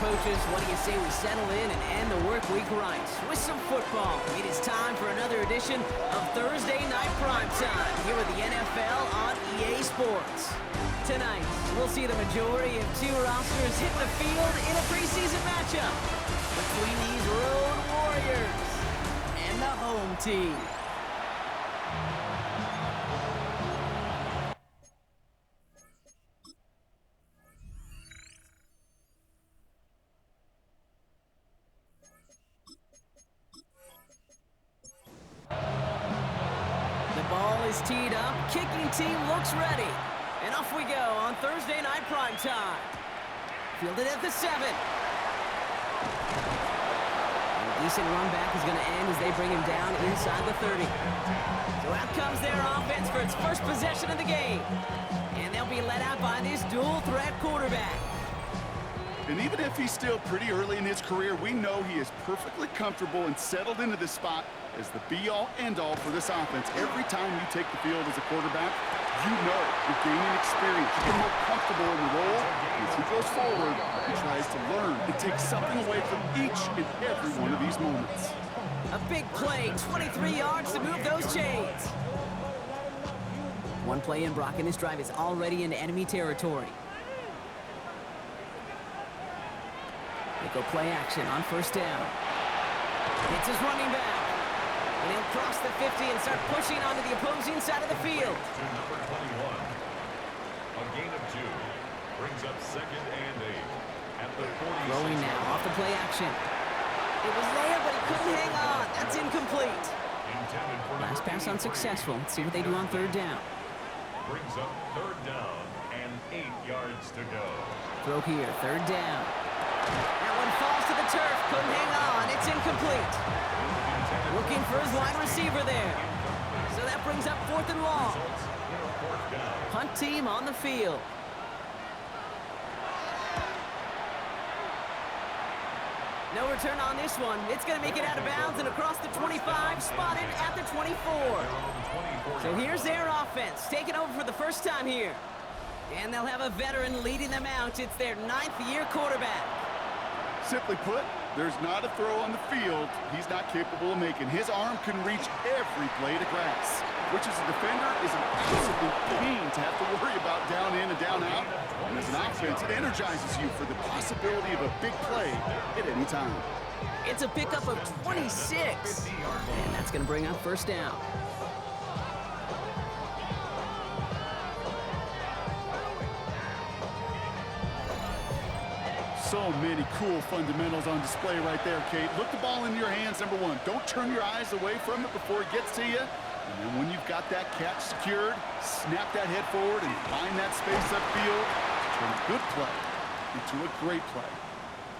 coaches, what do you say we settle in and end the work week right with some football? It is time for another edition of Thursday Night Primetime here with the NFL on EA Sports. Tonight, we'll see the majority of two rosters hit the field in a preseason matchup between these road warriors and the home team. Is teed up, kicking team looks ready, and off we go on Thursday Night Primetime. Fielded at the 7. And a decent run back is going to end as they bring him down inside the 30. So out comes their offense for its first possession of the game, and they'll be led out by this dual-threat quarterback. And even if he's still pretty early in his career, we know he is perfectly comfortable and settled into this spot as the be-all, end-all for this offense. Every time you take the field as a quarterback, you know you're gaining experience. You get more comfortable in the role. And as he goes forward, he tries to learn and take something away from each and every one of these moments. A big play, 23 yards to move those chains. One play in, Brock, and this drive is already into enemy territory. They go play action on first down. It's his running back. And he'll cross the 50 and start pushing onto the opposing side of the field. To number 21. A gain of 2. Brings up 2nd and 8. At the 40. Throwing now off the play action. It was there, but he couldn't hang on. That's incomplete. Last pass unsuccessful. Let's see what they do on third down. Brings up 3rd down and 8 yards to go. Throw here, 3rd down. That one falls to the turf. Couldn't hang on. It's incomplete. Looking for his wide receiver there. So that brings up 4th and long. Punt team on the field. No return on this one. It's going to make it out of bounds and across the 25, spotted at the 24. So here's their offense, taking over for the first time here. And they'll have a veteran leading them out. It's their 9th-year quarterback. Simply put, there's not a throw on the field he's not capable of making. His arm can reach every blade of grass, which as a defender is an absolute pain to have to worry about down in and down out. And as an offense, it energizes you for the possibility of a big play at any time. It's a pickup of 26, and that's going to bring up first down. So many cool fundamentals on display right there, Kate. Look the ball into your hands, number 1. Don't turn your eyes away from it before it gets to you. And then when you've got that catch secured, snap that head forward and find that space upfield to turn a good play into a great play.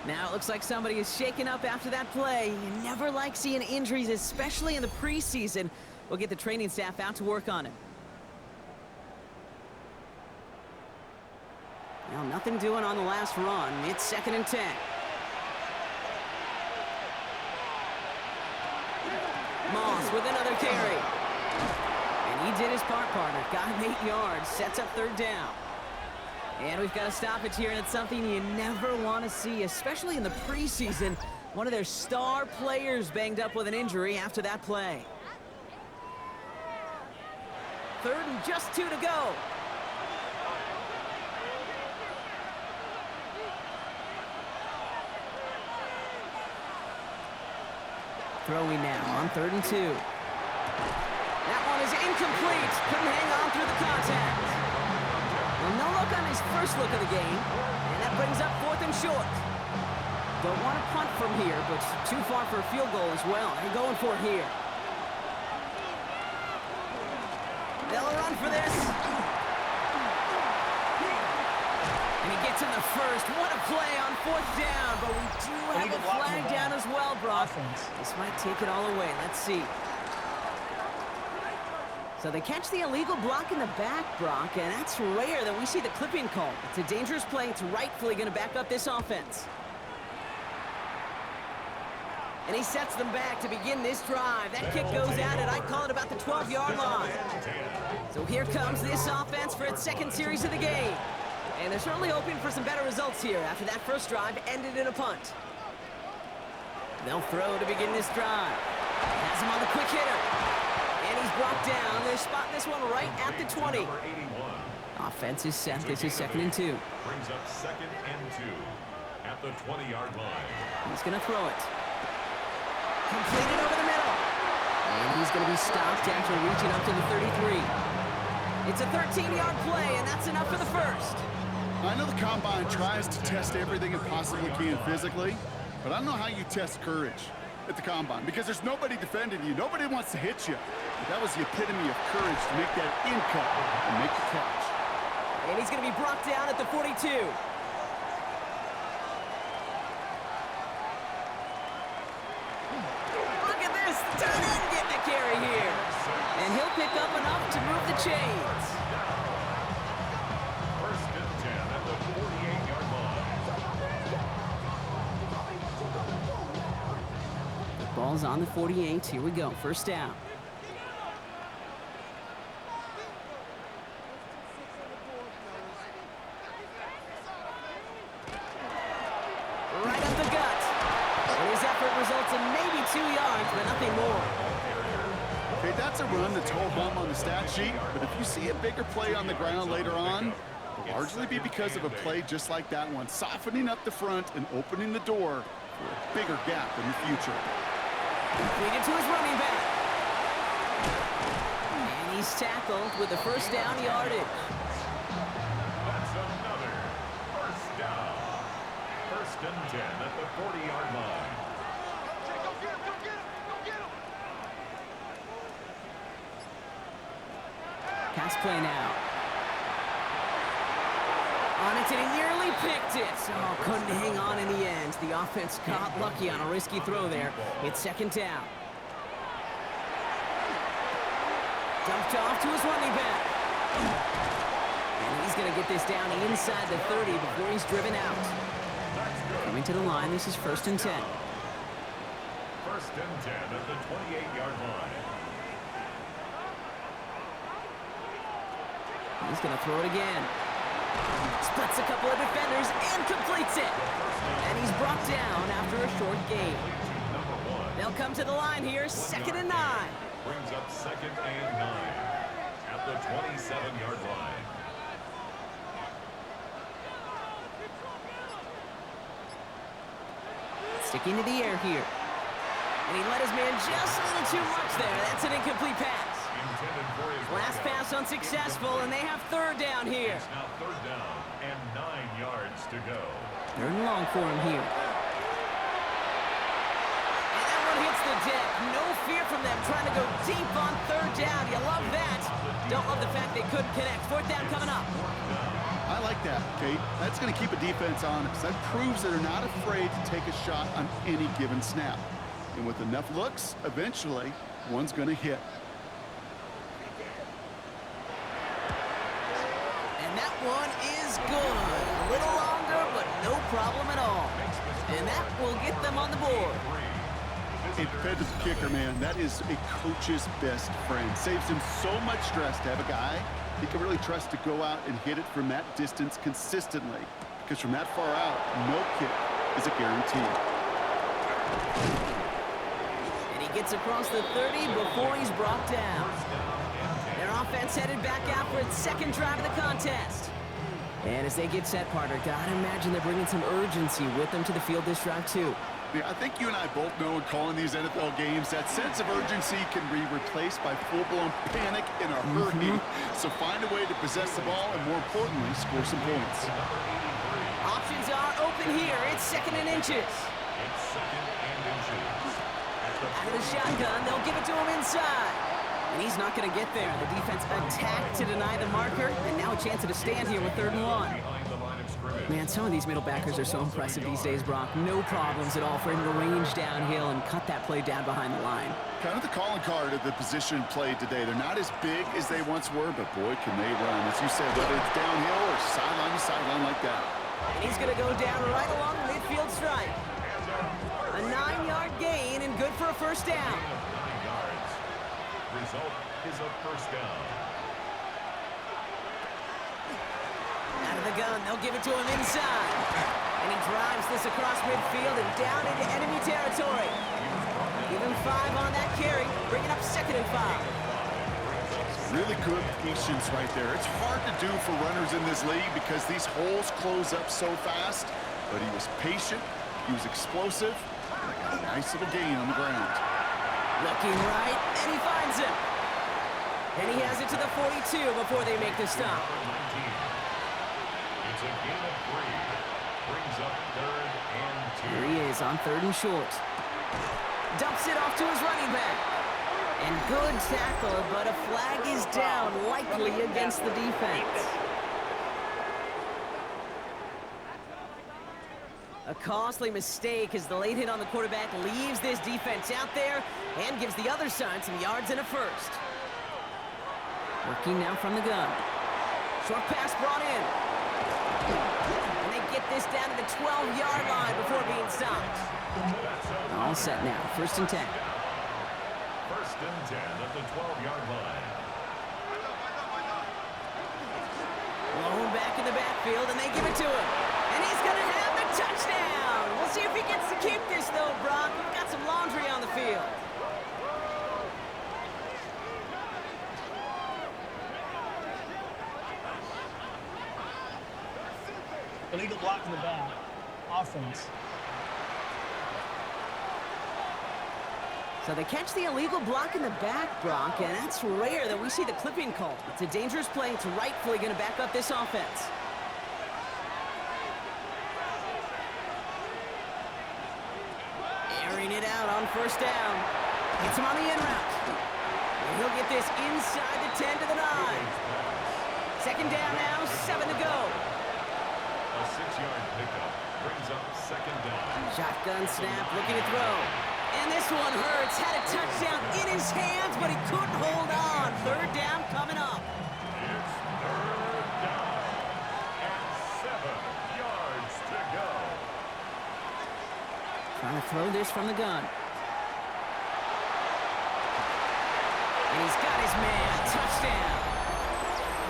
Now it looks like somebody is shaken up after that play. You never like seeing injuries, especially in the preseason. We'll get the training staff out to work on it. Well, nothing doing on the last run. It's 2nd and 10. Moss with another carry. And he did his part, partner. Got him 8 yards. Sets up 3rd down. And we've got a stoppage here, and it's something you never want to see, especially in the preseason. One of their star players banged up with an injury after that play. 3rd and just 2 to go. Throwing now on 3rd and 2. That one is incomplete. Couldn't hang on through the contact. Well, no look on his first look of the game. And that brings up 4th and short. Don't want to punt from here, but too far for a field goal as well. They're going for it here. They'll run for this. And he gets in the first. What a play on 4th down, but we do have a flag down as well, Brock. This might take it all away. Let's see. So they catch the illegal block in the back, Brock, and that's rare that we see the clipping call. It's a dangerous play. It's rightfully going to back up this offense. And he sets them back to begin this drive. That kick goes out at, I call it, about the 12-yard line. So here comes this offense for its 2nd series of the game. And they're certainly hoping for some better results here after that first drive ended in a punt. They'll throw to begin this drive. Has him on the quick hitter. And he's brought down. They're spotting this one right at the 20. Offense is set. This is 2nd and 2. Brings up 2nd and 2 at the 20-yard line. He's going to throw it. Completed over the middle. And he's going to be stopped after reaching up to the 33. It's a 13-yard play, and that's enough for the first. I know the Combine tries to test everything it possibly can physically, but I don't know how you test courage at the Combine because there's nobody defending you. Nobody wants to hit you. But that was the epitome of courage to make that in cut and make the catch. And he's going to be brought down at the 42. Look at this. Tight end getting the carry here. And he'll pick up enough to move the chains. 1st and 10 at the 48-yard line. The ball's on the 48. Here we go. First down. Right up the gut. And his effort results in maybe 2 yards, but nothing more. Okay, that's a run that's whole bum on the stat sheet, but if you see a bigger play on the ground later on, it'll largely be because of a play just like that one, softening up the front and opening the door for a bigger gap in the future. Completed to his running back. And he's tackled with the first down yardage. That's another first down. 1st and 10 at the 40-yard line. Pass play now. On it, and he nearly picked it. Oh, couldn't hang on in the end. The offense got lucky on a risky throw there. It's 2nd down. Dumped off to his running back. And he's going to get this down inside the 30 before he's driven out. Coming to the line, this is 1st and 10. 1st and 10 at the 28-yard line. He's going to throw it again. Splits a couple of defenders and completes it. And he's brought down after a short gain. They'll come to the line here, 2nd and 9. Brings up 2nd and 9 at the 27-yard line. Sticking to the air here. And he let his man just a little too much there. That's an incomplete pass. Last pass unsuccessful, and they have 3rd down here. It's now 3rd down and 9 yards to go. 3rd and long for him here. And that one hits the deck. No fear from them trying to go deep on 3rd down. You love that. Don't love the fact they couldn't connect. 4th down coming up. I like that, Kate. That's going to keep a defense honest. That proves that they're not afraid to take a shot on any given snap. And with enough looks, eventually, one's going to hit. And that one is good. A little longer, but no problem at all. And that will get them on the board. A defensive kicker, man, that is a coach's best friend. Saves him so much stress to have a guy he can really trust to go out and hit it from that distance consistently. Because from that far out, no kick is a guarantee. And he gets across the 30 before he's brought down. Their offense headed back out for its 2nd drive of the contest. And as they get set, partner, gotta imagine they're bringing some urgency with them to the field this drive, too. Yeah, I think you and I both know in calling these NFL games, that sense of urgency can be replaced by full-blown panic in a hurry. So find a way to possess the ball and, more importantly, score some points. Options are open here. It's 2nd and inches. It's 2nd and inches. Out of the shotgun, they'll give it to him inside. And he's not going to get there. The defense attacked to deny the marker, and now a chance at a stand here with 3rd and 1. Man, some of these middle backers are so impressive these days, Brock. No problems at all for him to range downhill and cut that play down behind the line. Kind of the calling card of the position played today. They're not as big as they once were, but boy, can they run. As you said, whether it's downhill or sideline to sideline like that. And he's going to go down right along the midfield stripe. A 9-yard gain and good for a first down. 9 yards. Result is a first down. Out of the gun, they'll give it to him inside. And he drives this across midfield and down into enemy territory. Give him 5 on that carry, bringing up 2nd and 5. Really good patience right there. It's hard to do for runners in this league because these holes close up so fast. But he was patient, he was explosive, and got a nice little gain on the ground. Looking right, and he finds him. And he has it to the 42 before they make the stop. It's a gain of 3. Brings up 3rd and 2. Here he is on 3rd and short. Dumps it off to his running back. And good tackle, but a flag is down, likely against the defense. A costly mistake as the late hit on the quarterback leaves this defense out there and gives the other side some yards and a first. Working now from the gun. Short pass brought in. And they get this down to the 12-yard line before being stopped. All set now, 1st and 10. 1st and 10 at the 12-yard line. Blown back in the backfield, and they give it to him. And he's going to have the touchdown. We'll see if he gets to keep this, though, Brock. We've got some laundry on the field. Illegal block in the back. Offense. So they catch the illegal block in the back, Brock, and that's rare that we see the clipping call. It's a dangerous play. It's rightfully going to back up this offense. Airing it out on 1st down. Gets him on the in route. And he'll get this inside the 10 to the 9. 2nd down now, 7 to go. A 6-yard pickup brings up 2nd down. Shotgun snap, looking to throw. And this one hurts. Had a touchdown in his hands, but he couldn't hold on. 3rd down coming up. It's 3rd down and 7 yards to go. Trying to throw this from the gun. And he's got his man. Touchdown.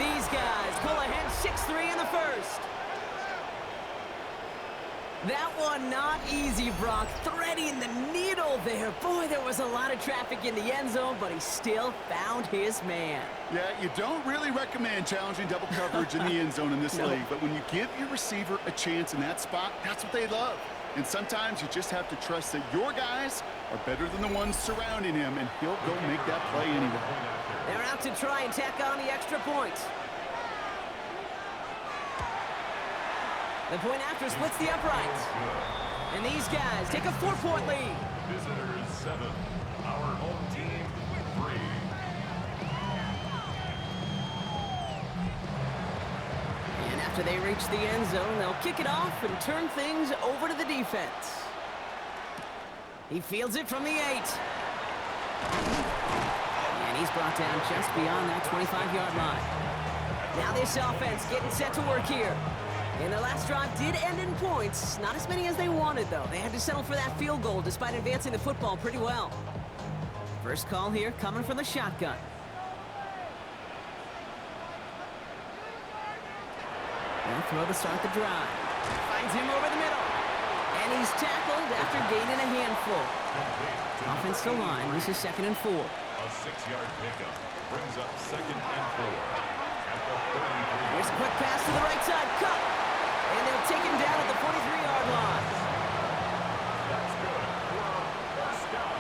These guys pull ahead 6-3 in the 1st. That one not easy, Brock. Threading the needle there. Boy, there was a lot of traffic in the end zone, but he still found his man. Yeah, you don't really recommend challenging double coverage in the end zone in this league, but when you give your receiver a chance in that spot, that's what they love. And sometimes you just have to trust that your guys are better than the ones surrounding him, and he'll go make that play anyway. They're out to try and tack on the extra point. The point after splits the uprights. And these guys take a 4-point lead. Visitors 7, our home team 3. And after they reach the end zone, they'll kick it off and turn things over to the defense. He fields it from the 8. And he's brought down just beyond that 25-yard line. Now this offense getting set to work here. And their last drive did end in points. Not as many as they wanted, though. They had to settle for that field goal despite advancing the football pretty well. First call here coming from the shotgun. They'll throw to start the drive. Finds him over the middle. And he's tackled after gaining a handful. Offensive line, this is 2nd and 4. A 6-yard pickup brings up 2nd and 4. At the 33. Here's a quick pass to the right side. Cut. And they'll take him down at the 43-yard line. That's good. First down.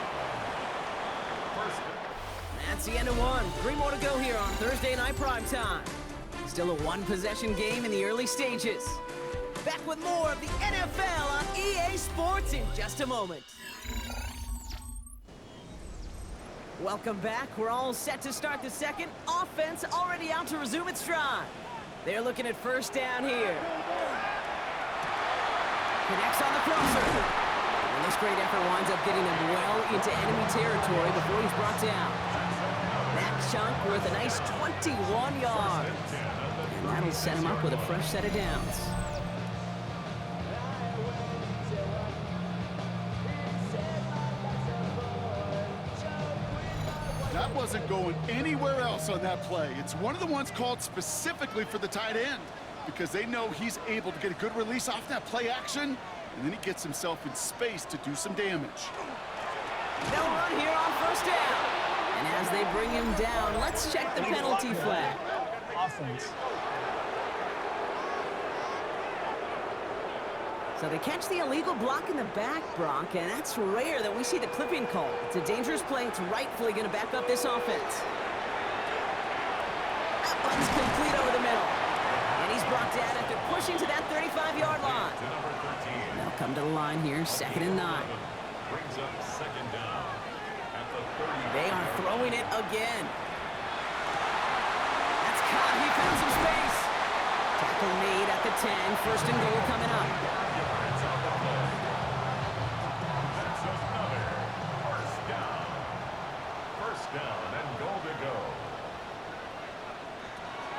First down. That's the end of one. 3 more to go here on Thursday night primetime. Still a 1-possession game in the early stages. Back with more of the NFL on EA Sports in just a moment. Welcome back. We're all set to start the second. Offense already out to resume its stride. They're looking at 1st down here. Connects on the crosser. And this great effort winds up getting him well into enemy territory before he's brought down. That chunk worth a nice 21 yards. And that'll set him up with a fresh set of downs. That wasn't going anywhere else on that play. It's one of the ones called specifically for the tight end. because they know he's able to get a good release off that play action, and then he gets himself in space to do some damage. They'll run here on first down. And as they bring him down, let's check the penalty flag. Offense. So they catch the illegal block in the back, Brock, and that's rare that we see the clipping call. It's a dangerous play. It's rightfully going to back up this offense. That one's complete over the middle. And he's brought down after pushing to that 35-yard line. They'll come to the line here, 2nd and 9. Brings up second down at the 30. They are throwing it again. That's caught. He found some space. Tackle made at the 10. 1st and goal coming up. Yards on the play. That's another first down. First down and goal to go.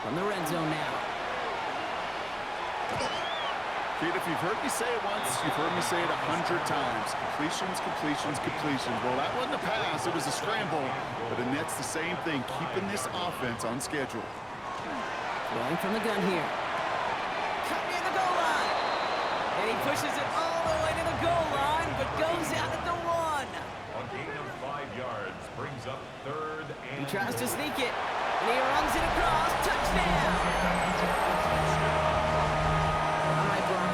From the red zone now. Kid, if you've heard me say it once, you've heard me say it 100 times. Completions, completions, completions. Well, that wasn't a pass. It was a scramble. But the net's the same thing, keeping this offense on schedule. Throwing from the gun here. Cut near the goal line. And he pushes it all the way to the goal line, but goes out at the 1. A gain of 5 yards brings up 3rd and He tries to sneak it. And he runs it across. Touchdown!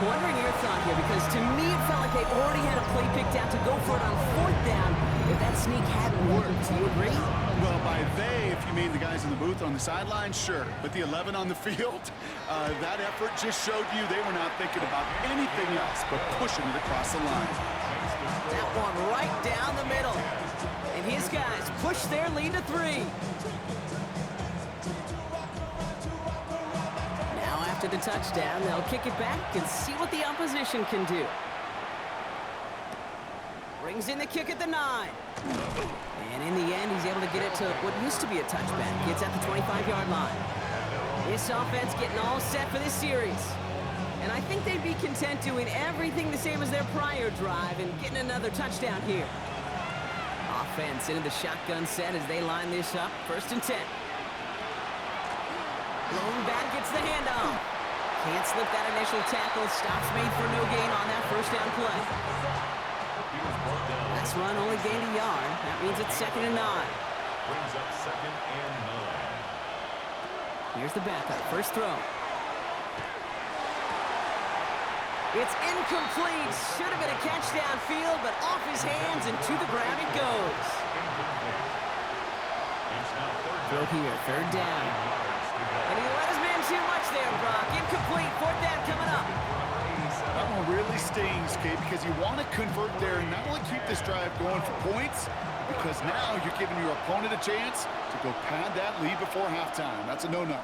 Wondering your thought here, because to me it felt like they already had a play picked out to go for it on 4th down if that sneak hadn't worked. Do you agree? Well, by they, if you mean the guys in the booth on the sideline, sure. But the 11 on the field, that effort just showed you they were not thinking about anything else but pushing it across the line. That one right down the middle. And his guys push their lead to 3. After the touchdown, they'll kick it back and see what the opposition can do. Brings in the kick at the 9. And in the end, he's able to get it to what used to be a touchback. Gets at the 25-yard line. This offense getting all set for this series. And I think they'd be content doing everything the same as their prior drive and getting another touchdown here. Offense into the shotgun set as they line this up. 1st and 10. Blown back, gets the handoff. Can't slip that initial tackle. Stops made for no gain on that 1st down play. Last run only gained a yard. That means it's 2nd and 9. brings up 2nd and 9. Here's the backup. First throw. It's incomplete. Should have been a catch downfield, but off his hands and to the ground it goes. Throw here, 3rd down. And he let his man too much there, Brock. Incomplete, 4th down coming up. That one really stings, Kate, because you want to convert there and not only keep this drive going for points, because now you're giving your opponent a chance to go pad that lead before halftime. That's a no-no.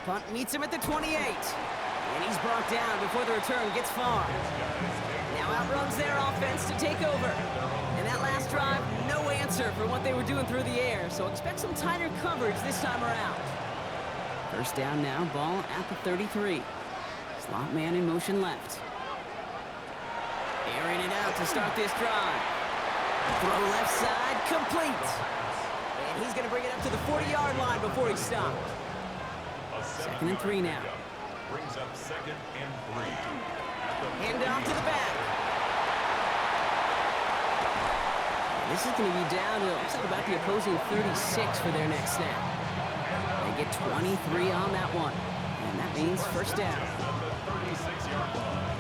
Punt meets him at the 28. And he's brought down before the return gets far. Now outruns their offense to take over. And that last drive, no answer for what they were doing through the air. So expect some tighter coverage this time around. First down now, ball at the 33. Slot man in motion left. Airing it out to start this drive. Throw left side, complete. And he's going to bring it up to the 40-yard line before he stopped. 2nd and 3 now. Brings up 2nd and 3. Hand off to the back. This is going to be down to looks like about the opposing 36 for their next snap. They get 23 on that one. And that means first down. The 36-yard line.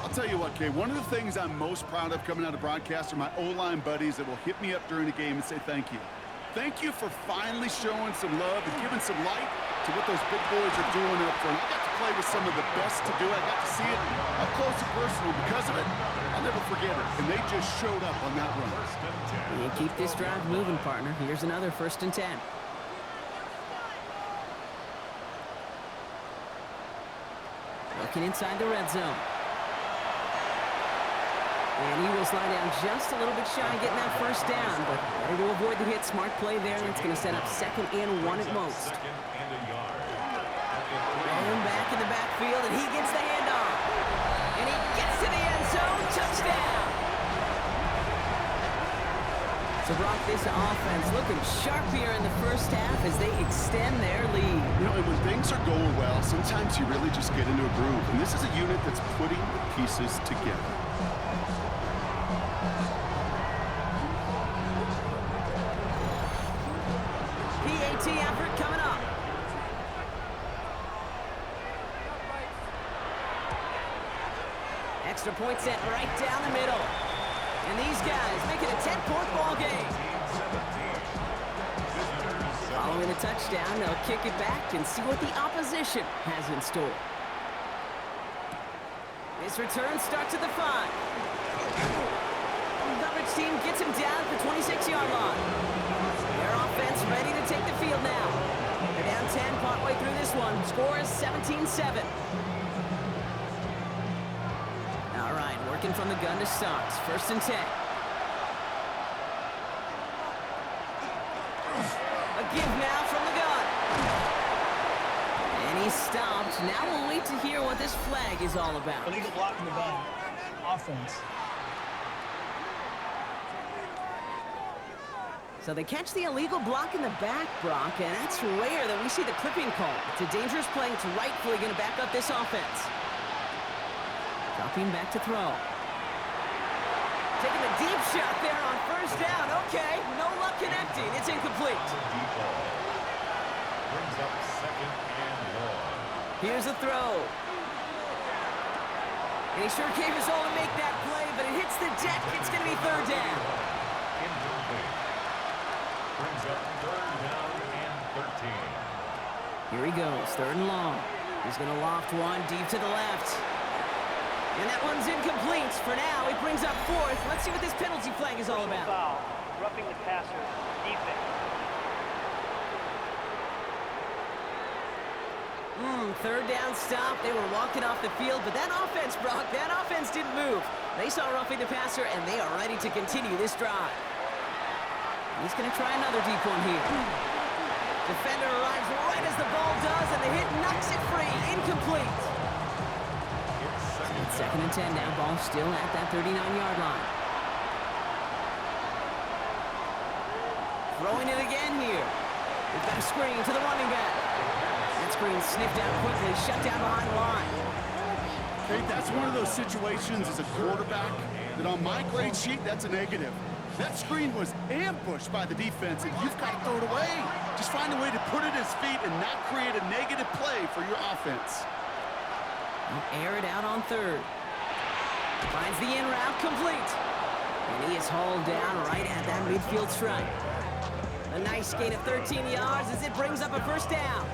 I'll tell you what, Kay, one of the things I'm most proud of coming out of broadcast are my O-line buddies that will hit me up during the game and say thank you. Thank you for finally showing some love and giving some light to what those big boys are doing up front. I got to play with some of the best to do it. I got to see it up close and personal. Because of it, I'll never forget it. And they just showed up on that run. You keep this drive moving, partner. Here's another 1st and 10. Looking inside the red zone. And he will slide down just a little bit shy getting that first down, but better to avoid the hit. Smart play there, and it's going to set up 2nd and 1 at most. 2nd and a yard. Thrown back in the backfield, and he gets the handoff. And he gets to the end zone. So Brock, this offense looking sharp here in the first half as they extend their lead. You know, and when things are going well, sometimes you really just get into a groove. And this is a unit that's putting the pieces together. PAT effort coming up. Extra point set right down the middle. And these guys make it a 10-point ball game. Following the touchdown, they'll kick it back and see what the opposition has in store. This return starts at the 5. The coverage team gets him down at the 26-yard line. Their offense ready to take the field now. They're down 10 partway through this one. Score is 17-7. All right, working from the gun to start. 1st and 10. A give now from the gun. And he's stopped. Now we'll wait to hear what this flag is all about. Illegal block in the back. Offense. So they catch the illegal block in the back, Brock, and that's rare that we see the clipping call. It's a dangerous play. It's rightfully going to back up this offense. Dropping back to throw. Taking a deep shot there on 1st down. Okay, no luck connecting. It's incomplete. Deep ball. Brings up 2nd and 1. Here's a throw. And he sure gave his all to make that play, but it hits the deck. It's going to be 3rd down. Incomplete. Brings up 3rd down and 13. Here he goes, 3rd and long. He's going to loft one deep to the left. And that one's incomplete. For now, it brings up 4th. Let's see what this penalty flag is all about. Foul, roughing the passer, defense. 3rd down stop. They were walking off the field, but that offense, Brock, that offense didn't move. They saw roughing the passer, and they are ready to continue this drive. He's going to try another deep one here. Defender arrives right as the ball does, and the hit knocks it free. Incomplete. It's 2nd and 10 now. Ball still at that 39-yard line. Throwing it again here. We've got a screen to the running back. That screen sniffed out quickly, shut down behind the line. Okay, that's one of those situations as a quarterback that on my grade sheet, that's a negative. That screen was ambushed by the defense, and you've got to throw it away. Just find a way to put it at his feet and not create a negative play for your offense. He'll air it out on 3rd. Finds the in route complete. And he is hauled down right at that midfield stripe. A nice gain of 13 yards as it brings up a 1st down.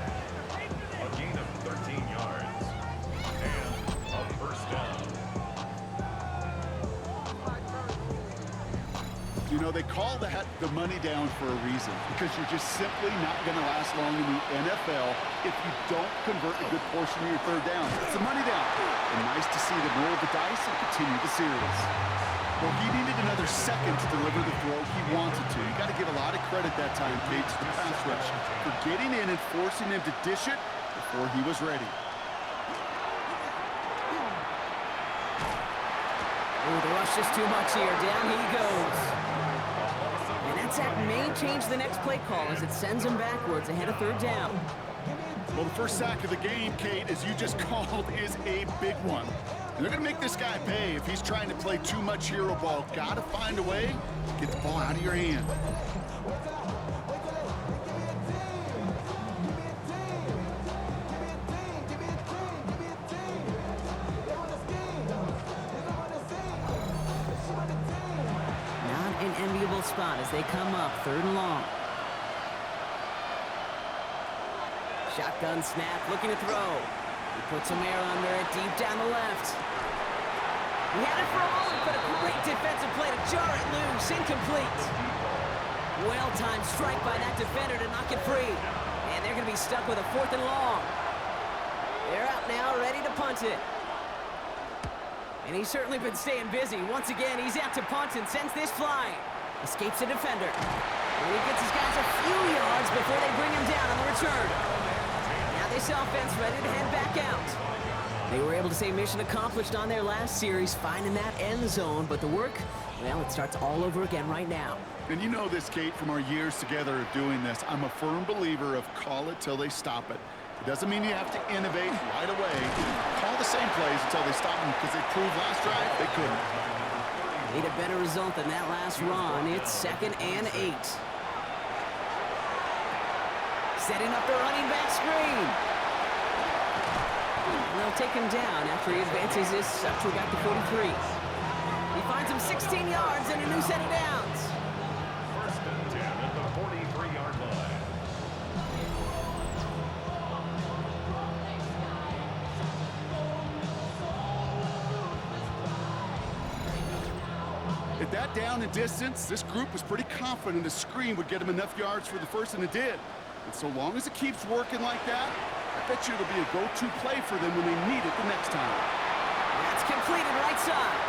A gain of 13 yards. And a 1st down. You know, they call that the money down for a reason, because you're just simply not going to last long in the NFL if you don't convert a good portion of your 3rd down. It's the money down. And nice to see them roll the dice and continue the series. Well, he needed another second to deliver the throw he wanted to. You got to give a lot of credit that time, Kate, to the pass rush for getting in and forcing him to dish it before he was ready. Oh, the rush is too much here. Down he goes. And that sack may change the next play call as it sends him backwards ahead of 3rd down. Well, the first sack of the game, Kate, as you just called, is a big one. And they're going to make this guy pay if he's trying to play too much hero ball. Got to find a way to get the ball out of your hand. Not an enviable spot as they come up 3rd and long. Shotgun snap, looking to throw. He puts some air under it, deep down the left. He had it for a moment, but a great defensive play to jar it loose. Incomplete. Well-timed strike by that defender to knock it free. And they're going to be stuck with a 4th and long. They're out now, ready to punt it. And he's certainly been staying busy. Once again, he's out to punt and sends this flying. Escapes the defender. And he gets his guys a few yards before they bring him down on the return. Now this offense ready to head back out. They were able to say mission accomplished on their last series, finding that end zone. But the work, well, it starts all over again right now. And you know this, Kate, from our years together of doing this. I'm a firm believer of call it till they stop it. It doesn't mean you have to innovate right away. Call the same plays until they stop them, because they proved last drive they couldn't. Need a better result than that last run. It's 2nd and 8. Setting up the running back screen. And they'll take him down after he advances this up to about the 43. He finds him 16 yards and a new set of downs. First and 10 at the 43-yard line. At that down and distance, this group was pretty confident a screen would get him enough yards for the first, and it did. And so long as it keeps working like that, I bet you it'll be a go-to play for them when they need it the next time. That's completed right side.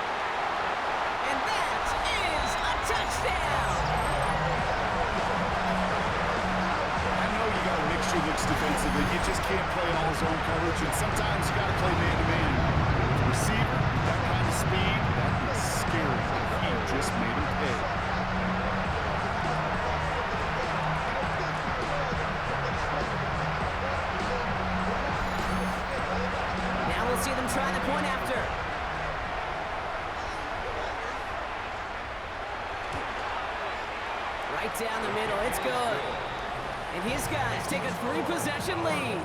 And that is a touchdown. I know you got to mix your looks defensively. You just can't play all zone coverage, and sometimes you got to play man-to-man. The receiver, that kind of speed, that is scary. He just made him pay. Now we'll see them try the point after. Right down the middle, it's good. And his guys take a 3-possession lead.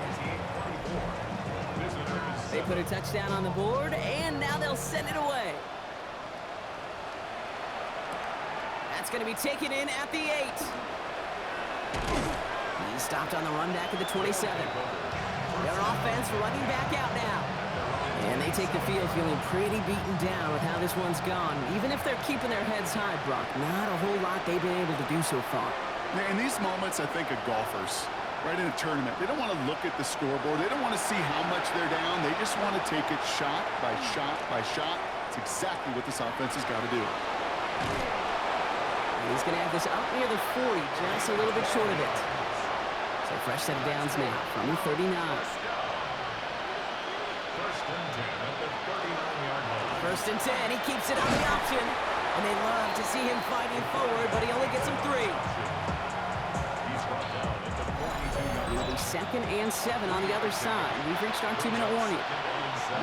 They put a touchdown on the board, and now they'll send it away. That's going to be taken in at the 8. He's stopped on the run back at the 27. Their offense running back out now. And they take the field feeling pretty beaten down with how this one's gone. Even if they're keeping their heads high, Brock, not a whole lot they've been able to do so far. In these moments, I think of golfers, right in a tournament. They don't want to look at the scoreboard. They don't want to see how much they're down. They just want to take it shot by shot by shot. It's exactly what this offense has got to do. He's going to have this up near the 40, just a little bit short of it. So fresh set of downs now from the 39. First and 10 at the 39-yard line. First and 10, he keeps it on the option. And they love to see him fighting forward, but he only gets him 3. He's brought down at the 42-yard It'll be 2nd and 7 on the other side. We've reached our 2-minute warning.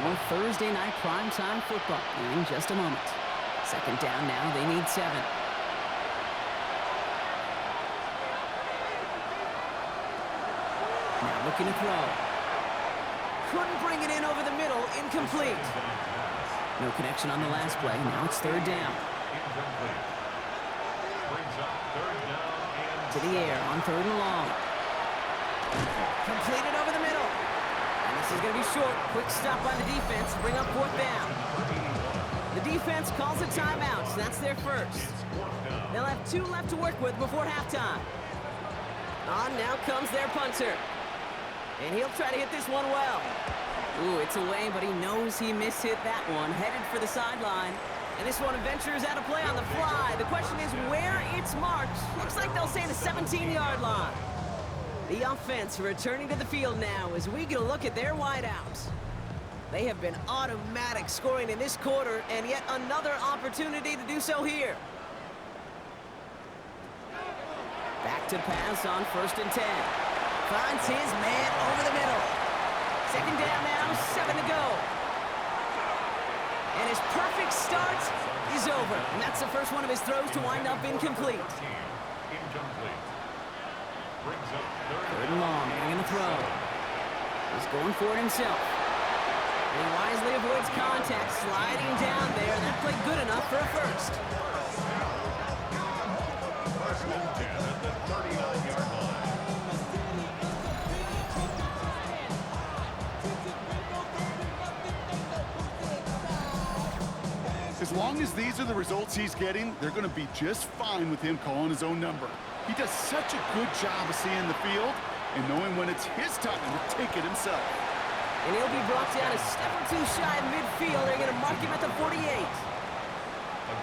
More Thursday night primetime football in just a moment. 2nd down now, they need 7. Now looking to throw. Couldn't bring it in over the middle, incomplete. No connection on the last play, now it's 3rd down. Incomplete. Brings up 3rd down and To the air on 3rd and long. Completed over the middle. And this is going to be short. Quick stop by the defense to bring up 4th down. The defense calls a timeout, so that's their first. They'll have 2 left to work with before halftime. On now comes their punter. And he'll try to hit this one well. Ooh, it's away, but he knows he mishit that one. Headed for the sideline. And this one ventures out of play on the fly. The question is where it's marked. Looks like they'll say the 17-yard line. The offense returning to the field now as we get a look at their wideouts. They have been automatic scoring in this quarter, and yet another opportunity to do so here. Back to pass on 1st and 10. Finds his man over the middle. 2nd down now, 7 to go. And his perfect start is over. And that's the first one of his throws to wind up incomplete. incomplete. Brings up 3rd and long, getting in the throw. He's going for it himself. And he wisely avoids contact, sliding down there. And that played good enough for a first. First and 10 at the 39-yard line. As long as these are the results he's getting, they're going to be just fine with him calling his own number. He does such a good job of seeing the field and knowing when it's his time to take it himself. And he'll be brought down a step or 2 shy of midfield. They're going to mark him at the 48. A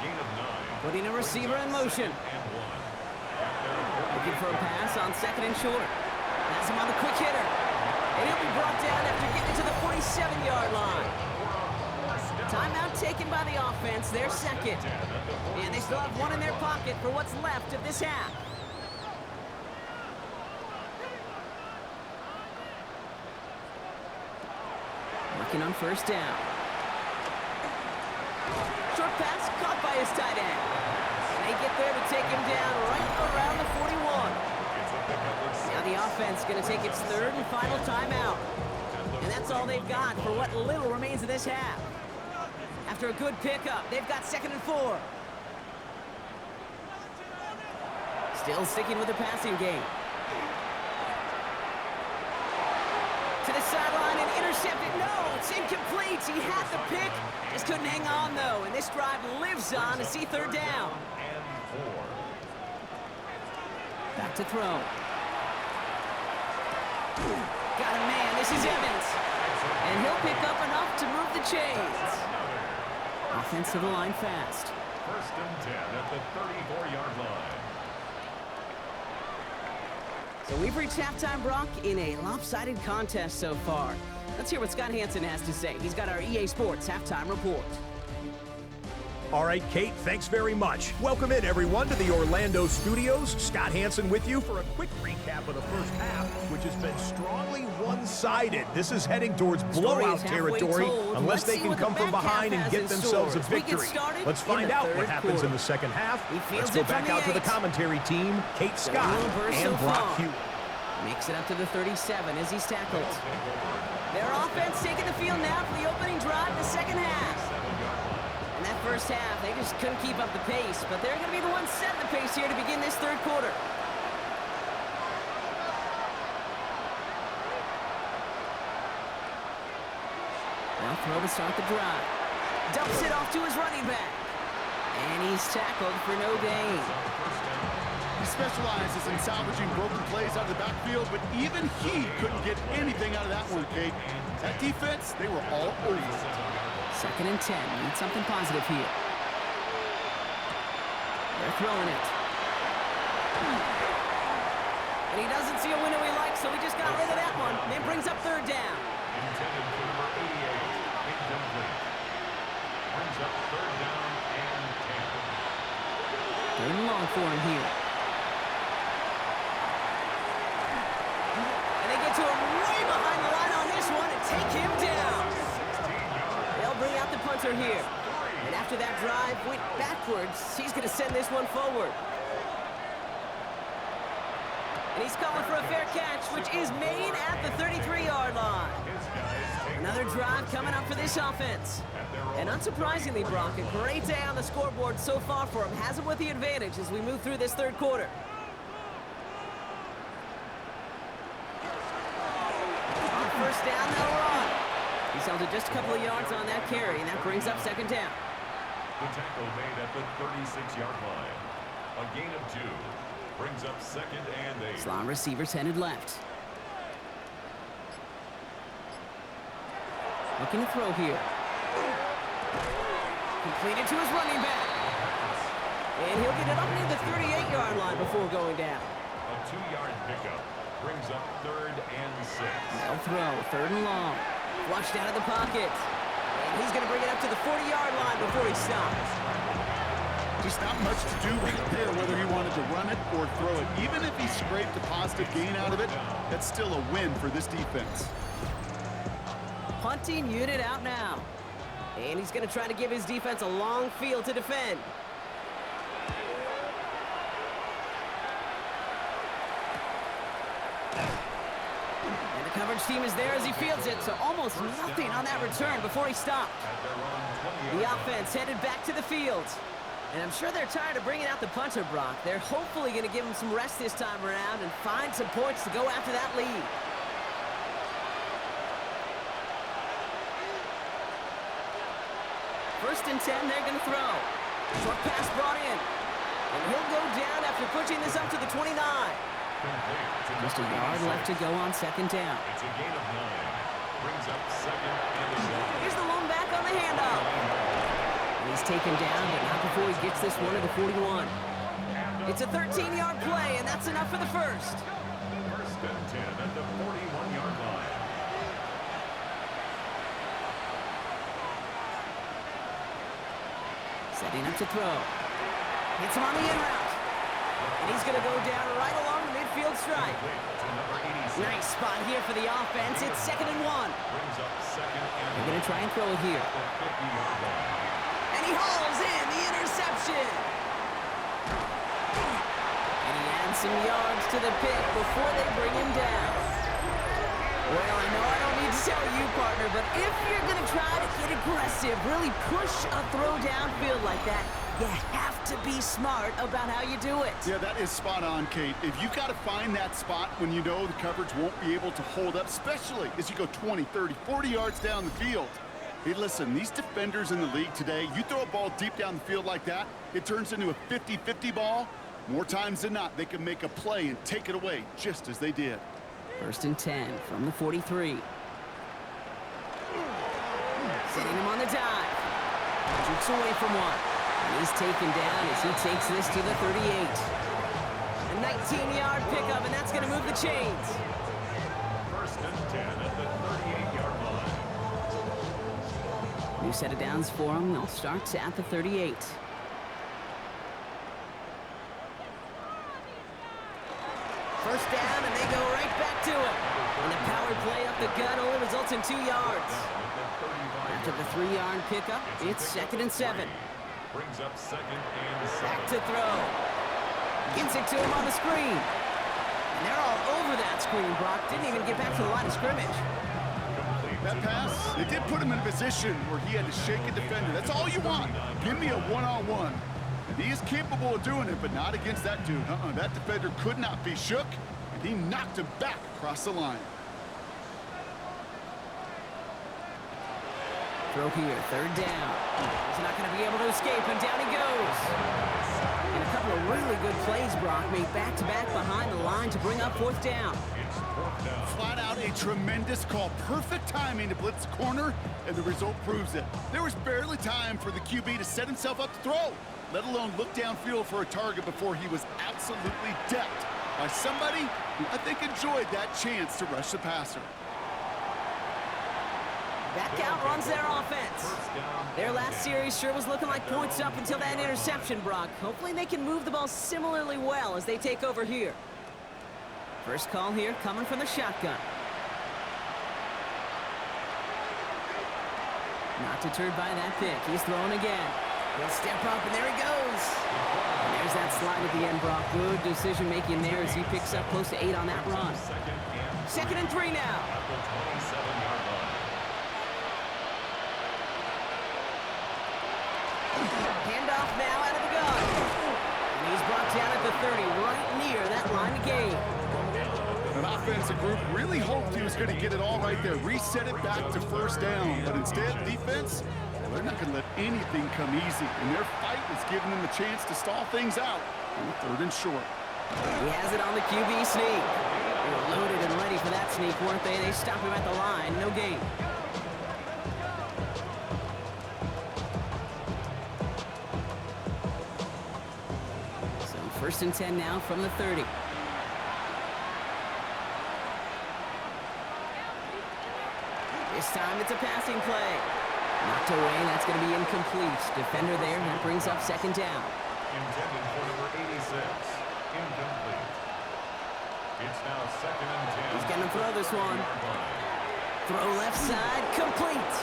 gain of 9. Putting a receiver in motion. And 1. Looking for a pass on 2nd and short. That's him on the quick hitter. And he'll be brought down after getting to the 47-yard line. To Timeout taken by the offense, their second. And they still have one in their pocket for what's left of this half. Working on first down. Short pass caught by his tight end. And they get there to take him down right around the 41. Now the offense going to take its third and final timeout. And that's all they've got for what little remains of this half. After a good pickup, they've got 2nd and 4. Still sticking with the passing game. To the sideline and intercepted. No, it's incomplete. He had the pick. Just couldn't hang on, though. And this drive lives on to see 3rd down. Back to throw. Got a man. This is Evans. And he'll pick up enough to move the chains. Offense to the line fast. 1st and 10 at the 34-yard line. So we've reached halftime, Brock, in a lopsided contest so far. Let's hear what Scott Hansen has to say. He's got our EA Sports halftime report. All right, Kate, thanks very much. Welcome in, everyone, to the Orlando studios. Scott Hansen with you for a quick recap of the first half, which has been strongly one-sided. This is heading towards blowout territory unless they can come from behind and get themselves a victory. Let's find out what happens in the second half. Let's go back out to the commentary team, Kate Scott and Brock Hugh. Makes it up to the 37 as he's tackled. Their offense taking the field now for the opening drive in the second half. In that first half, they just couldn't keep up the pace, but they're going to be the ones setting the pace here to begin this third quarter. Now throw to start the drive. Dumps it off to his running back. And he's tackled for no gain. He specializes in salvaging broken plays out of the backfield, but even he couldn't get anything out of that one, Kate. That defense, they were all over it. 2nd and 10. Need something positive here. They're throwing it. And he doesn't see a window he likes, so he just got rid of that one. And it brings up 3rd down. Intended for number 88. Incomplete. Brings up 3rd down and 10. 3rd and long for him here. And they get to him way behind the line on this one and take him down. They'll bring out the punter here. And after that drive went backwards, he's going to send this one forward. And he's calling for a fair catch, which is made at the 33-yard line. Another drive coming up for this offense. And unsurprisingly, Brock, a great day on the scoreboard so far for him. Has him with the advantage as we move through this third quarter. On first down, they'll run. He's held it just a couple of yards on that carry, and that brings up 2nd down. The tackle made at the 36-yard line. A gain of 2. Brings up 2nd and 8. Slot receivers headed left. Looking to throw here. Completed to his running back. And he'll get it up near the 38-yard line before going down. A 2-yard pickup. Brings up 3rd and 6. They'll throw. 3rd and long. Flushed out of the pocket. And he's going to bring it up to the 40-yard line before he stops. Just not much to do right there, whether he wanted to run it or throw it. Even if he scraped a positive gain out of it, that's still a win for this defense. Punting unit out now. And he's going to try to give his defense a long field to defend. And the coverage team is there as he fields it, so almost nothing on that return before he stopped. The offense headed back to the field. And I'm sure they're tired of bringing out the punter, Brock. They're hopefully going to give him some rest this time around and find some points to go after that lead. First and 10, they're going to throw. Short pass brought in. And he'll go down after pushing this up to the 29. Just a yard left to go on 2nd down. It's a gain of 9. Brings up 2nd and 11. Here's the lone back on the handoff. And he's taken down, but not before he gets this one to the 41. It's a 13-yard play, and that's enough for the first. 1st and 10 at the 41-yard line. Setting up to throw. Hits him on the in route. And he's going to go down right along the midfield stripe. Nice spot here for the offense. It's 2nd and 1. They're going to try and throw it here. And he hauls in the interception. And he adds some yards to the pick before they bring him down. Well, I know I don't need to tell you, partner, but if you're going to try to get aggressive, really push a throw downfield like that, you have to be smart about how you do it. Yeah, that is spot on, Kate. If you got to find that spot when you know the coverage won't be able to hold up, especially as you go 20, 30, 40 yards down the field. Hey, listen, these defenders in the league today, you throw a ball deep down the field like that, it turns into a 50-50 ball. More times than not, they can make a play and take it away, just as they did. 1st and 10 from the 43. Setting him on the dive. Jukes away from one. And he's taken down as he takes this to the 38. A 19-yard pickup, and that's going to move the chains. 1st and 10 at the 38-yard line. New set of downs for him. They'll start at the 38. First down, and they go right back to it. And the power play up the gut only results in 2 yards. After the 3-yard pickup, it's 2nd and 7. Brings up 2nd and 7. Back to throw. Gets it to him on the screen. And they're all over that screen, Brock. Didn't even get back to the line of scrimmage. That pass, it did put him in a position where he had to shake a defender. That's all you want. Give me a one-on-one. And he is capable of doing it, but not against that dude. That defender could not be shook, and he knocked him back across the line. Throw here, 3rd down. He's not going to be able to escape, and down he goes. And a couple of really good plays, Brock, made back-to-back behind the line to bring up 4th down. Flat out a tremendous call. Perfect timing to blitz the corner, and the result proves it. There was barely time for the QB to set himself up to throw, let alone look downfield for a target before he was absolutely decked by somebody who I think enjoyed that chance to rush the passer. Back out runs their offense. Their last series sure was looking like points up until that interception, Brock. Hopefully they can move the ball similarly well as they take over here. First call here coming from the shotgun. Not deterred by that pick. He's throwing again. He'll step up, and there he goes. And there's that slide at the end, Brock. Good decision-making there as he picks up close to 8 on that run. 2nd and 3 now. Handoff now out of the gun. And he's brought down at the 30, right near that line of game. An offensive group really hoped he was going to get it all right there, reset it back to 1st down. But instead, defense, they're not going to let anything come easy. And their fight is giving them a chance to stall things out on the 3rd and short. He has it on the QB sneak. They were loaded and ready for that sneak, weren't they? They stop him at the line. No gain. So 1st and 10 now from the 30. This time it's a passing play. Knocked away, that's going to be incomplete. Defender there, that brings up 2nd down. Intended for number 86. Incomplete. It's now 2nd and 10. He's going to throw this one. Throw left side, complete.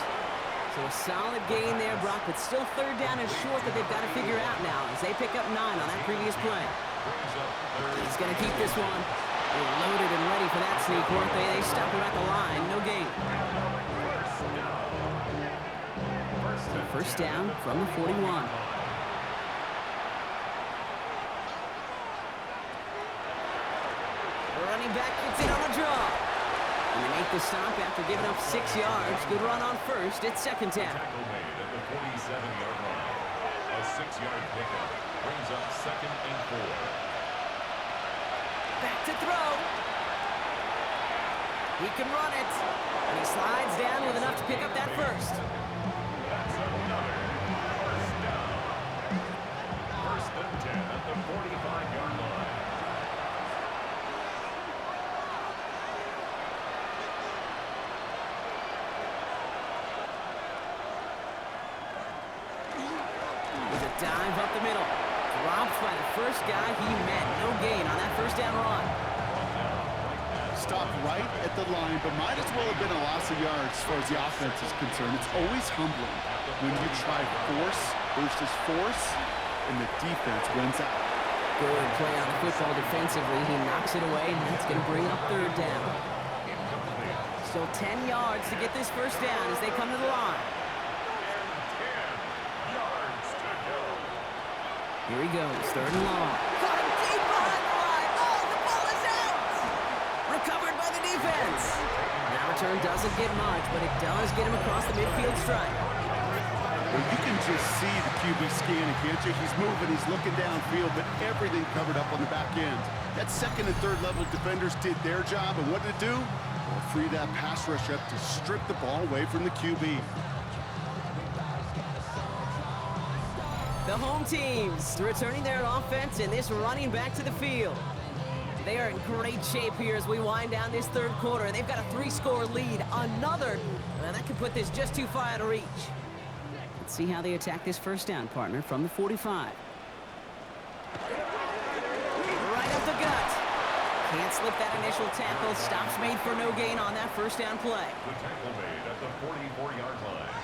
So a solid gain there, Brock, but still 3rd down and short that they've got to figure out now as they pick up 9 on that previous play. He's going to keep this one. They're loaded and ready for that sneak, weren't they? They stop him at the line. No gain. So 1st down from the 41. The running back gets in on the draw. And they make the stop after giving up 6 yards. Good run on 1st. It's 2nd down. Tackle made at the 47-yard line. A 6-yard pickup brings up 2nd and 4. Back to throw. He can run it. And he slides down with enough to pick up that 1st. That's another 1st down. 1st and 10 at the 45-yard line. dive up the middle. Dropped by the first guy he met. No gain on that first down run. Stopped right at the line, but might as well have been a loss of yards as far as the offense is concerned. It's always humbling when you try force versus force, and the defense wins out. Good play on the football defensively. He knocks it away, and that's going to bring up third down. Still 10 yards to get this first down as they come to the line. Here he goes, third and long. Caught him deep behind the line. Oh, the ball is out! Recovered by the defense. That return doesn't get much, but it does get him across the midfield stripe. Well, you can just see the QB scanning, can't you? He's moving, he's looking downfield, but everything covered up on the back end. That second and third level defenders did their job, and what did it do? Well, free that pass rush up to strip the ball away from the QB. The home teams returning their offense and this running back to the field. They are in great shape here as we wind down this third quarter. They've got a 3-score lead. Another, well, that could put this just too far out of reach. Let's see how they attack this first down, partner, from the 45. Right up the gut. Can't slip that initial tackle. Stops made for no gain on that first down play. The tackle made at the 44-yard line.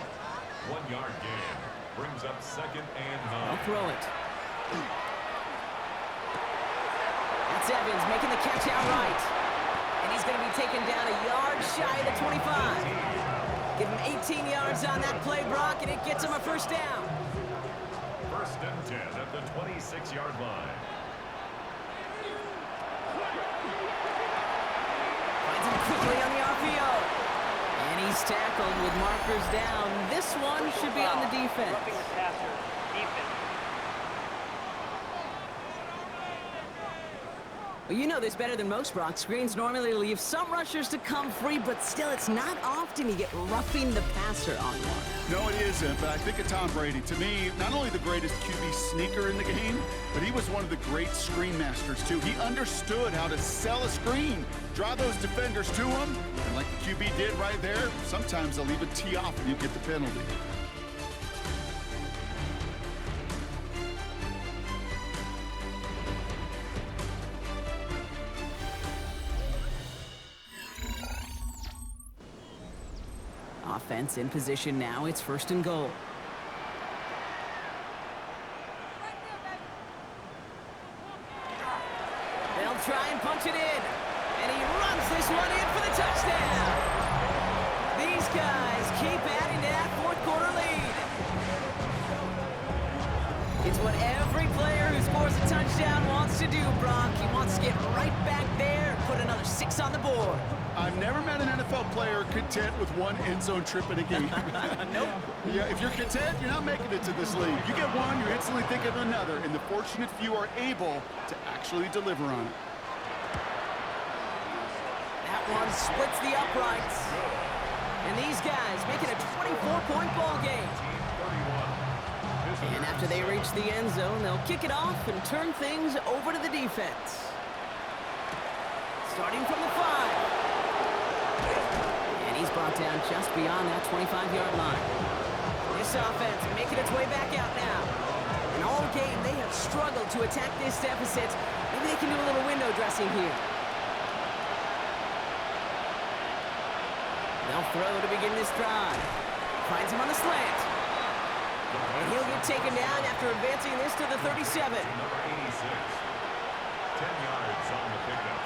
1 yard gain. Brings up second and 9. I'll throw it. That's Evans making the catch outright. And he's going to be taken down a yard shy of the 25. Give him 18 yards on that play, Brock, and it gets him a first down. First and 10 at the 26-yard line. Finds him quickly on the RPO. And he's tackled with markers down. This one should be on the defense. Roughing the passer, defense. Well, you know this better than most, Brock. Screens normally leave some rushers to come free, but still, it's not often you get roughing the passer on one. No, it isn't, but I think of Tom Brady. To me, not only the greatest QB sneaker in the game, but he was one of the great screen masters, too. He understood how to sell a screen, draw those defenders to him, and like the QB did right there, sometimes they'll even tee off and you get the penalty. Offense in position now. It's first and goal. They'll try and punch it in. And he runs this one in for the touchdown. These guys keep adding to that fourth quarter lead. It's what every player who scores a touchdown wants to do, Brock. He wants to get right back there and put another 6 on the board. I've never met an NFL player content with one end zone trip in a game. Nope. Yeah, if you're content, you're not making it to this league. You get one, you're instantly thinking of another, and the fortunate few are able to actually deliver on it. That one splits the uprights. And these guys make it a 24-point ball game. And after they reach the end zone, they'll kick it off and turn things over to the defense. Starting from the 5. He's brought down just beyond that 25-yard line. This offense making its way back out now. And all game, they have struggled to attack this deficit. Maybe they can do a little window dressing here. They'll throw to begin this drive. Finds him on the slant. And he'll get taken down after advancing this to the 37. Number 86. 10 yards on the pickup.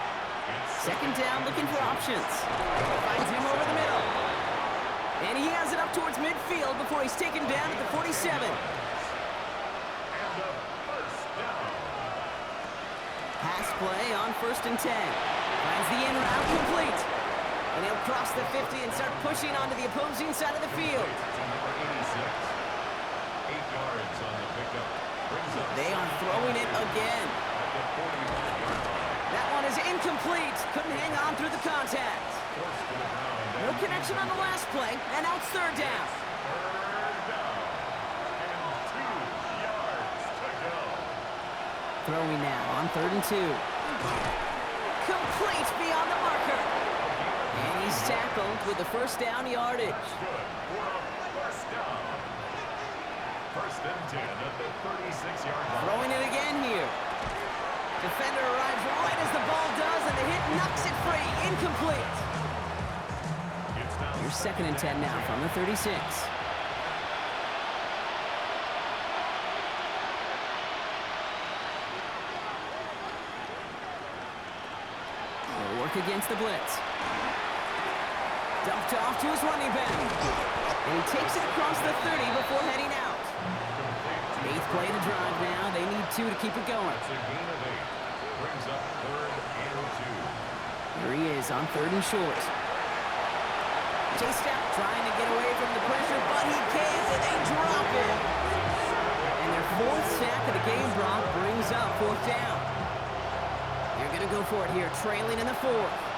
Second down, looking for options. Finds him over the middle. And he has it up towards midfield before he's taken down at the 47. And a first down. Pass play on first and 10. Finds the in route complete. And he'll cross the 50 and start pushing onto the opposing side of the field. Number 86. 8 yards on the pickup. Brings up They are throwing it again. at the 41-yard line. That one is incomplete. Couldn't hang on through the contact. Forced to the ground. No connection on the last play, and now it's third down. Third down. And 2 yards to go. Throwing now on third and 2. Complete beyond the marker. And he's tackled with the first down yardage. Good for a first down. First and 10 at the 36-yard line. Throwing it again here. Defender arrives right as the ball does, and the hit knocks it free. Incomplete. Here's second and 10 now from the 36. They'll work against the blitz. Dumped off to his running back. And he takes it across the 30 before heading out. 8th play of the drive now. They need 2 to keep it going. It's a gain of 8. Brings up 3rd and 2. Here he is on 3rd and short. Chased out, trying to get away from the pressure, but he can't, and they drop him. And their 4th sack of the game, Brock, brings up 4th down. They're going to go for it here, trailing in the 4th.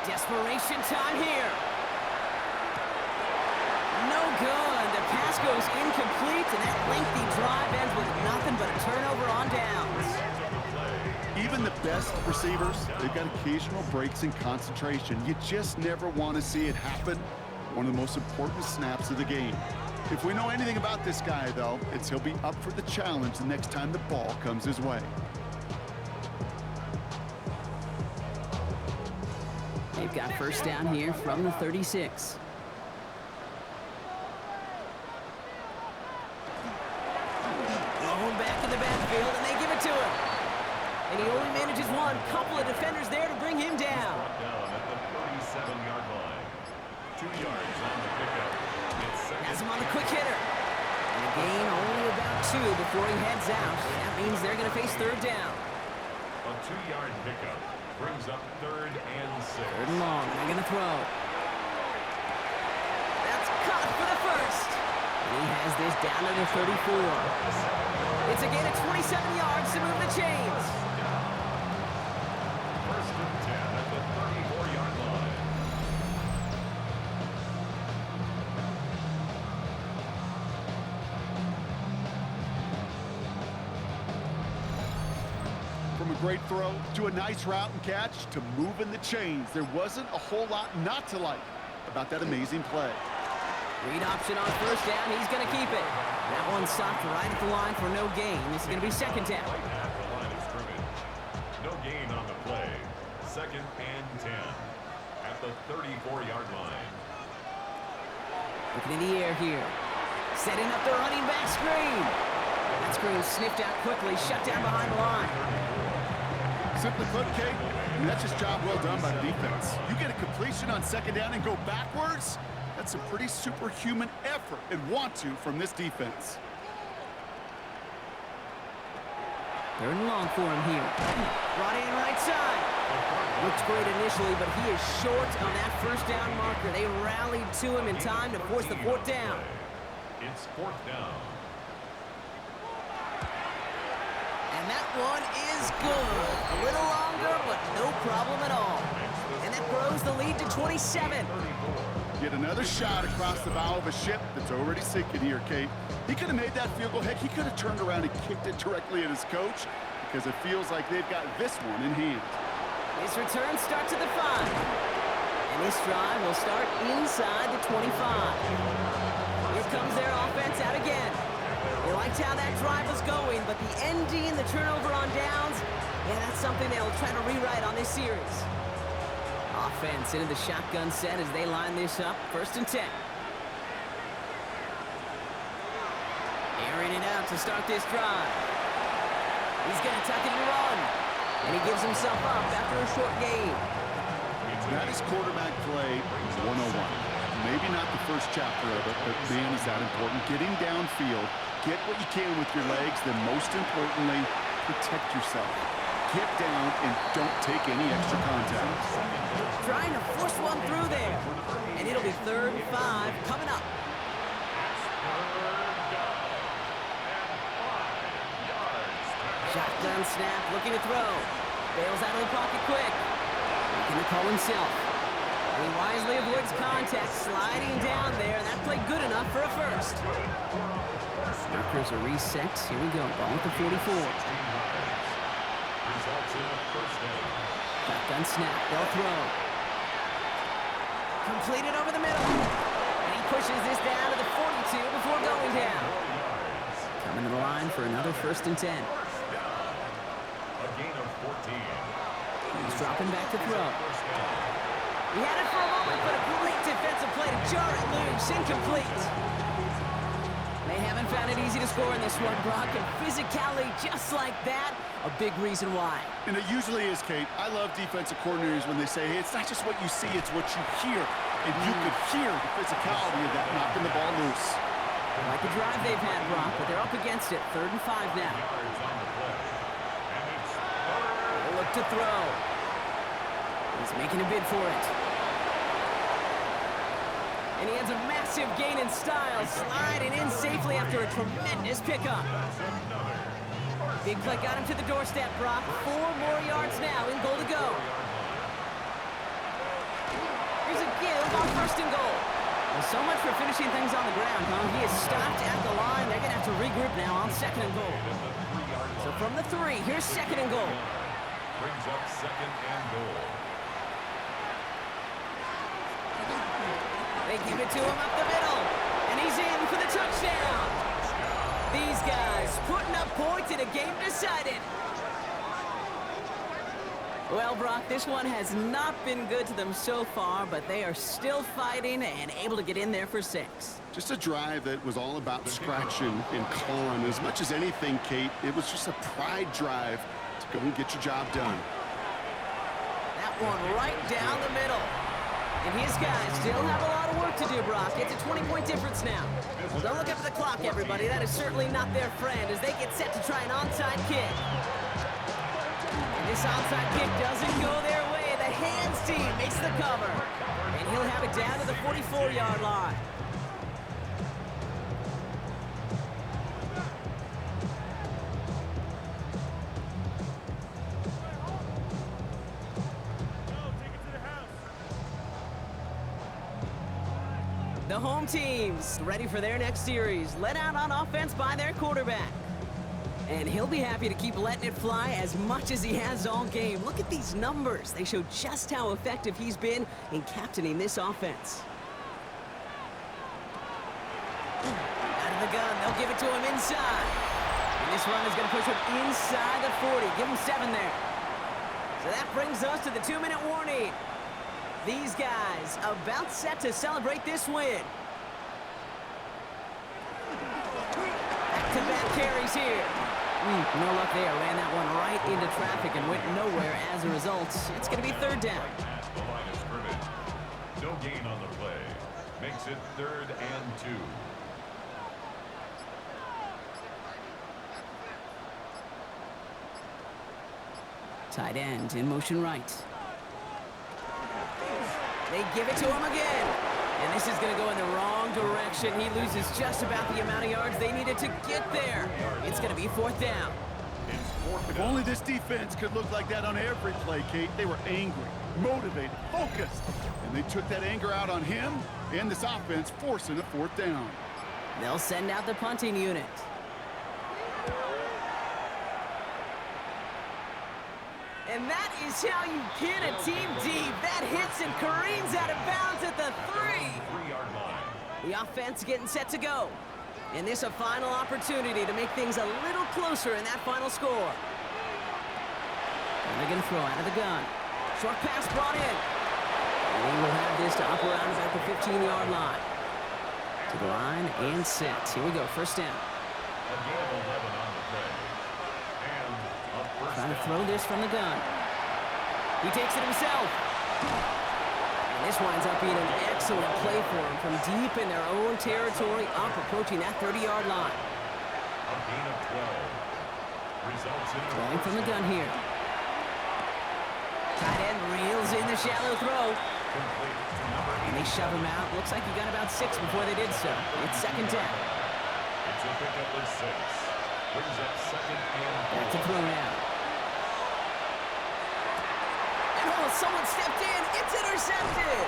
Desperation time here. No good. The pass goes incomplete, and that lengthy drive ends with nothing but a turnover on downs. Even the best receivers, they've got occasional breaks in concentration. You just never want to see it happen. One of the most important snaps of the game. If we know anything about this guy, though, it's he'll be up for the challenge the next time the ball comes his way. They've got first down here from the 36. Going back in the backfield, and they give it to him. And he only manages one. Couple of defenders there to bring him down. Brought down at the 37-yard line. 2 yards on the pickup. Has him on the quick hitter. And a gain only about 2 before he heads out. That means they're going to face 3rd down. A 2-yard pickup brings up 3rd and 6. 3rd and long. They're going to throw. That's caught for the first. And he has this down to the 34. It's a gain of 27 yards to move the chains. First and 10 at the 34-yard line. From a great throw to a nice route and catch to moving the chains, there wasn't a whole lot not to like about that amazing play. Read option on first down. He's going to keep it. That one stopped right at the line for no gain. This is going to be second down. Right at the line of scrimmage. No gain on the play. Second and 10 at the 34-yard line. Looking in the air here. Setting up the running back screen. That screen sniffed out quickly, shut down behind the line. Simply put, Kate, that's just job well done by the defense. You get a completion on second down and go backwards. That's a pretty superhuman effort and want to from this defense. 3rd and long for him here. Brought in right side. Looks great initially, but he is short of that first down marker. They rallied to him in time to force the 4th down. It's 4th down. And that one is good. A little longer, but no problem at all. And that grows the lead to 27. Yet another shot across the bow of a ship that's already sinking here, Kate. He could have made that field goal. Heck, he could have turned around and kicked it directly at his coach because it feels like they've got this one in hand. This return starts at the 5. And this drive will start inside the 25. Here comes their offense out again. They liked how that drive was going, but the ending, the turnover on downs, yeah, that's something they'll try to rewrite on this series. Offense into the shotgun set as they line this up. 1st and 10. Airing it out to start this drive. He's going to tuck it and run. And he gives himself up after a short gain. That is quarterback play 101. Maybe not the first chapter of it, but man, is that important. Getting downfield, get what you can with your legs, then most importantly, protect yourself. Get down and don't take any extra contact. Trying to force one through there. And it'll be 3rd and 5 coming up. Shotgun snap, looking to throw. Bails out of the pocket quick. Looking to call himself. And he wisely avoids contact, sliding down there. That played good enough for a first. Markers are reset. Here we go. Ball with the 44. Results in a first down. Shotgun snap. They'll throw. Completed over the middle. And he pushes this down to the 42 before going down. Coming to the line for another 1st and 10. A gain of 14. He's dropping back to throw. He had it for a moment, but a great defensive play to jar it loose. Incomplete. They haven't found it easy to score in this one, Brock, and physicality just like that, a big reason why. And it usually is, Kate. I love defensive coordinators when they say, hey, it's not just what you see, it's what you hear. And you could hear the physicality of that knocking the ball loose. Like the drive they've had, Brock, but they're up against it. 3rd and 5 now. They look to throw. He's making a bid for it. And he has a massive gain in style, sliding in safely after a tremendous pickup. Big play got him to the doorstep, Brock. 4 more yards now in goal to go. Here's a give on 1st and goal. Well, so much for finishing things on the ground, huh? He is stopped at the line. They're going to have to regroup now on 2nd and goal. So from the 3, here's 2nd and goal. Brings up 2nd and goal. They give it to him up the middle, and he's in for the touchdown. These guys putting up points in a game decided. Well, Brock, this one has not been good to them so far, but they are still fighting and able to get in there for 6. Just a drive that was all about scratching and clawing. As much as anything, Kate, it was just a pride drive to go and get your job done. That one right down the middle. And his guys still have a lot of work to do, Brock. It's a 20-point difference now. Well, don't look up at the clock, everybody. That is certainly not their friend as they get set to try an onside kick. And this onside kick doesn't go their way. The hands team makes the cover. And he'll have it down to the 44-yard line. The home teams ready for their next series, led out on offense by their quarterback. And he'll be happy to keep letting it fly as much as he has all game. Look at these numbers. They show just how effective he's been in captaining this offense. Out of the gun, they'll give it to him inside. And this run is going to push him inside the 40. Give him 7 there. So that brings us to the 2-minute warning. These guys about set to celebrate this win. Back-to-back carries here. No luck there. Ran that one right into traffic and went nowhere as a result. It's going to be 3rd down. The line of scrimmage. No gain on the play. Makes it 3rd and 2. Tight end in motion right. They give it to him again. And this is going to go in the wrong direction. He loses just about the amount of yards they needed to get there. It's going to be 4th down. If only this defense could look like that on every play, Kate. They were angry, motivated, focused. And they took that anger out on him and this offense, forcing a 4th down. They'll send out the punting unit. And that is how you pin a team deep. That hits and careens out of bounds at the 3. 3-yard line. The offense getting set to go. And this a final opportunity to make things a little closer in that final score. And they're going to throw out of the gun. Short pass brought in. And he will have this to up around about the 15-yard line. To the line and set. Here we go, 1st down. A gain of 11 on the play. And a 1st Trying to down. throw this from the gun. He takes it himself. And this winds up being an excellent play for him from deep in their own territory, up approaching that 30-yard line. A gain of 12. Results in Throwing from the gun here. Tight end reels in the shallow throw. complete to number And they shove him out. Looks like he got about 6 before they did so. It's 2nd down. It's a pickup of 6. Brings up 2nd and Back to 4. throw now. And oh, someone stepped in. It's intercepted.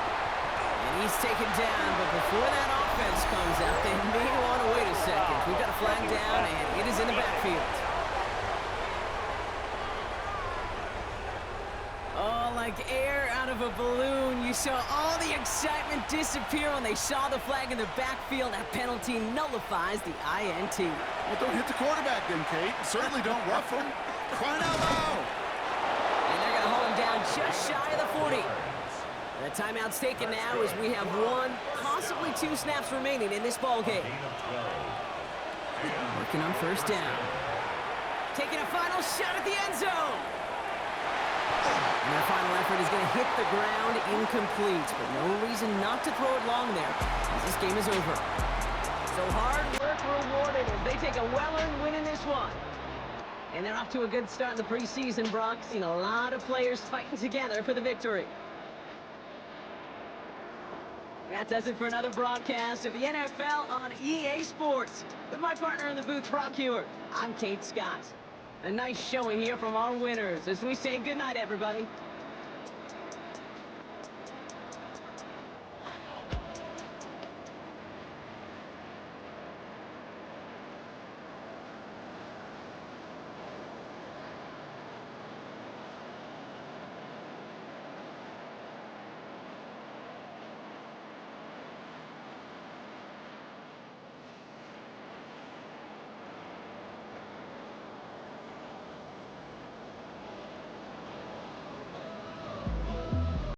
And he's taken down, but before that offense comes out, they may want to wait a second. We've got a flag down, and it is in the backfield. Oh, like air out of a balloon. You saw all the excitement disappear when they saw the flag in the backfield. That penalty nullifies the INT. Well, don't hit the quarterback then, Kate. Certainly don't rough him. Crying out loud. And they're going to hold him down just shy of the 40. The timeout's taken now as we have 1, possibly 2 snaps remaining in this ball game. Working on first down. Taking a final shot at the end zone. And their final effort is going to hit the ground incomplete, but no reason not to throw it long there, as this game is over. So hard work rewarded as they take a well-earned win in this one. And they're off to a good start in the preseason, Brock. Seen a lot of players fighting together for the victory. That does it for another broadcast of the NFL on EA Sports. With my partner in the booth, Brock Hewitt, I'm Kate Scott. A nice showing here from our winners as we say goodnight, everybody.